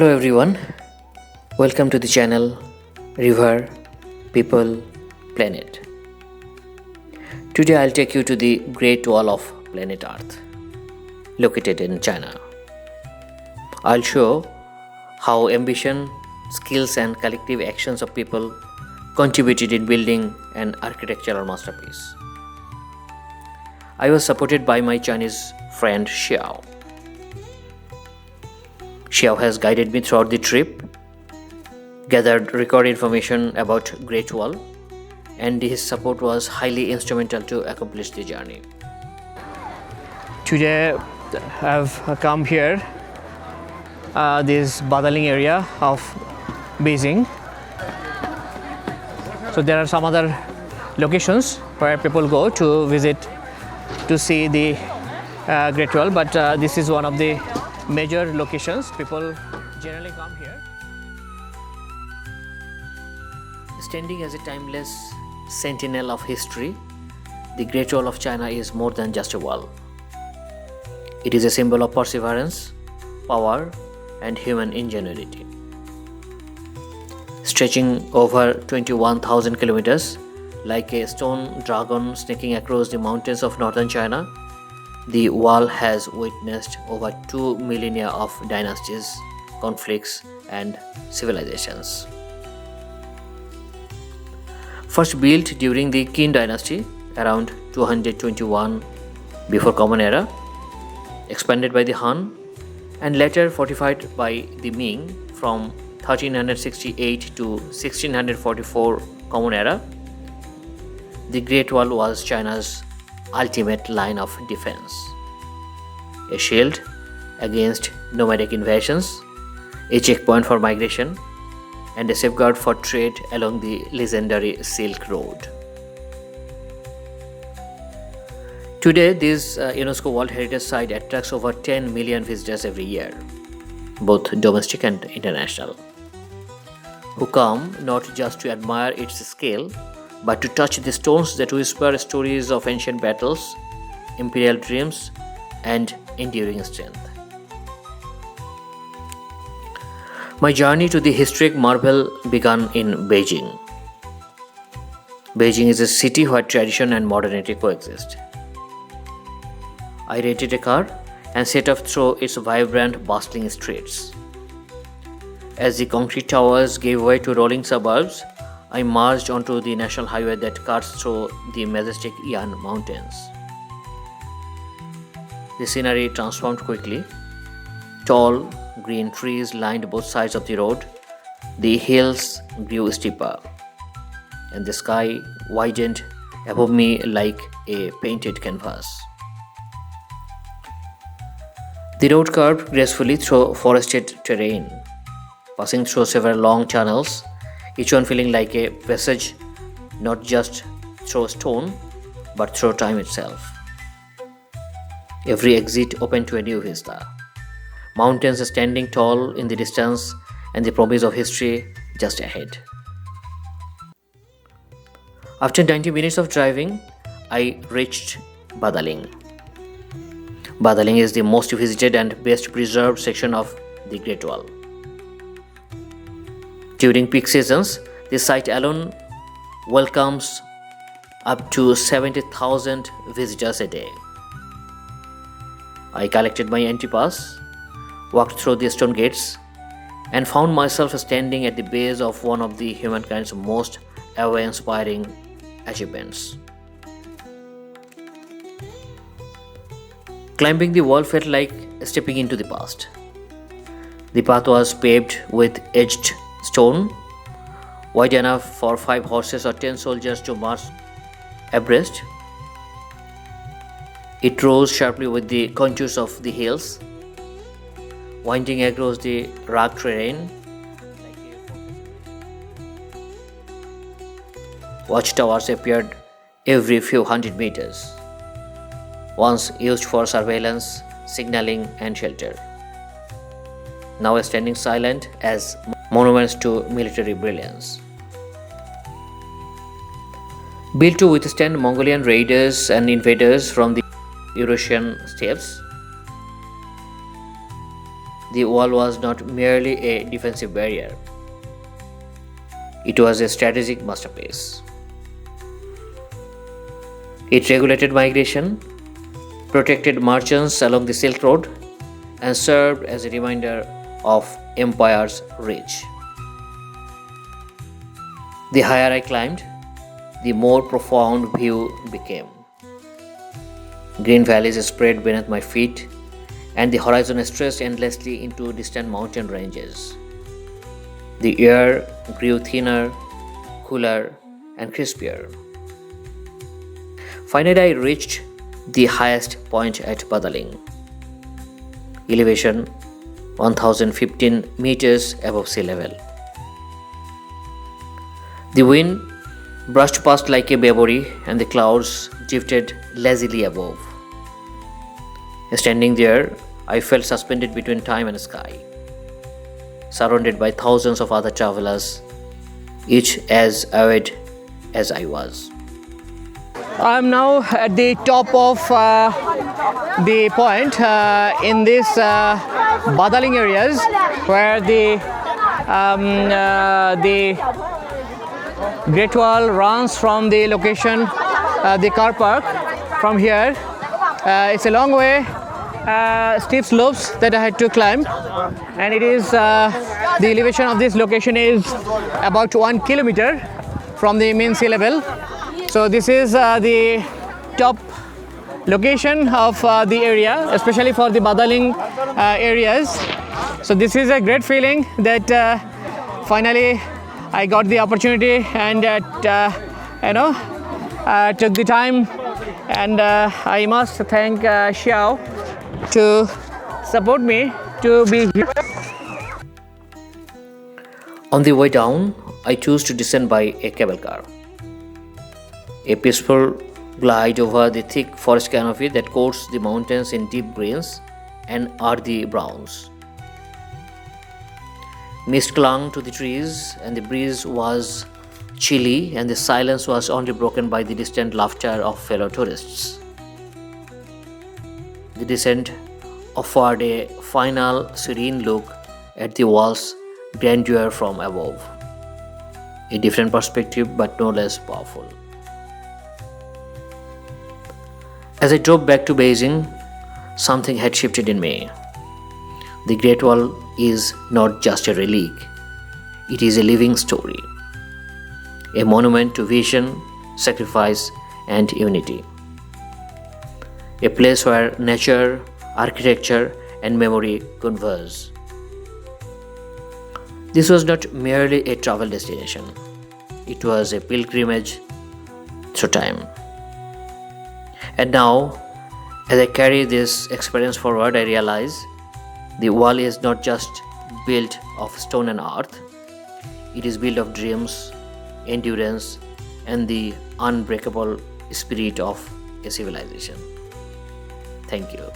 Hello everyone, welcome to the channel River, People, Planet. Today I'll take you to the Great Wall of Planet Earth, located in China. I'll show how ambition, skills and collective actions of people contributed in building an architectural masterpiece. I was supported by my Chinese friend Xiao. Xiao has guided me throughout the trip, gathered record information about Great Wall, and his support was highly instrumental to accomplish the journey. Today I've come here, this Badaling area of Beijing. So there are some other locations where people go to visit to see the Great Wall, but this is one of the major locations. People generally come here. Standing as a timeless sentinel of history, the Great Wall of China is more than just a wall. It is a symbol of perseverance, power, and human ingenuity. Stretching over 21,000 kilometers, like a stone dragon sneaking across the mountains of northern China, the wall has witnessed over 2 millennia of dynasties, conflicts, and civilizations. First built during the Qin dynasty around 221 before Common Era, expanded by the Han, and later fortified by the Ming from 1368 to 1644 Common Era, the Great Wall was China's ultimate line of defense. A shield against nomadic invasions, a checkpoint for migration, and a safeguard for trade along the legendary Silk Road. Today, this UNESCO World Heritage Site attracts over 10 million visitors every year, both domestic and international, who come not just to admire its scale, but to touch the stones that whisper stories of ancient battles, imperial dreams, and enduring strength. My journey to the historic marvel began in Beijing. Beijing is a city where tradition and modernity coexist. I rented a car and set off through its vibrant, bustling streets. As the concrete towers gave way to rolling suburbs, I marched onto the national highway that cuts through the majestic Yan Mountains. The scenery transformed quickly. Tall, green trees lined both sides of the road. The hills grew steeper, and the sky widened above me like a painted canvas. The road curved gracefully through forested terrain, passing through several long tunnels, each one feeling like a passage not just through stone but through time itself. Every exit opened to a new vista. Mountains standing tall in the distance and the promise of history just ahead. After 90 minutes of driving, I reached Badaling. Badaling is the most visited and best preserved section of the Great Wall. During peak seasons, the site alone welcomes up to 70,000 visitors a day. I collected my entry pass, walked through the stone gates, and found myself standing at the base of one of the humankind's most awe-inspiring achievements. Climbing the wall felt like stepping into the past. The path was paved with edged stone, wide enough for 5 horses or 10 soldiers to march abreast. It rose sharply with the contours of the hills, winding across the rugged terrain. Watchtowers appeared every few hundred meters, once used for surveillance, signaling, and shelter, now standing silent as monuments to military brilliance. Built to withstand Mongolian raiders and invaders from the Eurasian steppes, The wall was not merely a defensive barrier, it was a strategic masterpiece. It regulated migration, protected merchants along the Silk Road, and served as a reminder of empire's reach. The higher I climbed, the more profound view became. Green valleys spread beneath my feet, and the horizon stretched endlessly into distant mountain ranges. The air grew thinner, cooler, and crispier. Finally, I reached the highest point at Badaling, elevation 1015 meters above sea level. The wind brushed past like a memory, and the clouds drifted lazily above. Standing there, I felt suspended between time and sky, surrounded by thousands of other travelers, each as avid as I was. I'm now at the top of the point in this Badaling areas where the Great Wall runs from the location, the car park. From here, it's a long way, steep slopes that I had to climb, and it is the elevation of this location is about 1 kilometer from the mean sea level. So this is the top location of the area, especially for the Badaling areas. So this is a great feeling that finally I got the opportunity and took the time, and I must thank Xiao to support me to be here. On the way down, I chose to descend by a cable car. A peaceful glide over the thick forest canopy that coats the mountains in deep greens and earthy browns. Mist clung to the trees, and the breeze was chilly, and the silence was only broken by the distant laughter of fellow tourists. The descent offered a final serene look at the wall's grandeur from above. A different perspective, but no less powerful. As I drove back to Beijing, something had shifted in me. The Great Wall is not just a relic, it is a living story, a monument to vision, sacrifice, and unity. A place where nature, architecture, and memory converge. This was not merely a travel destination, it was a pilgrimage through time. And now, as I carry this experience forward, I realize the wall is not just built of stone and earth, it is built of dreams, endurance, and the unbreakable spirit of a civilization. Thank you.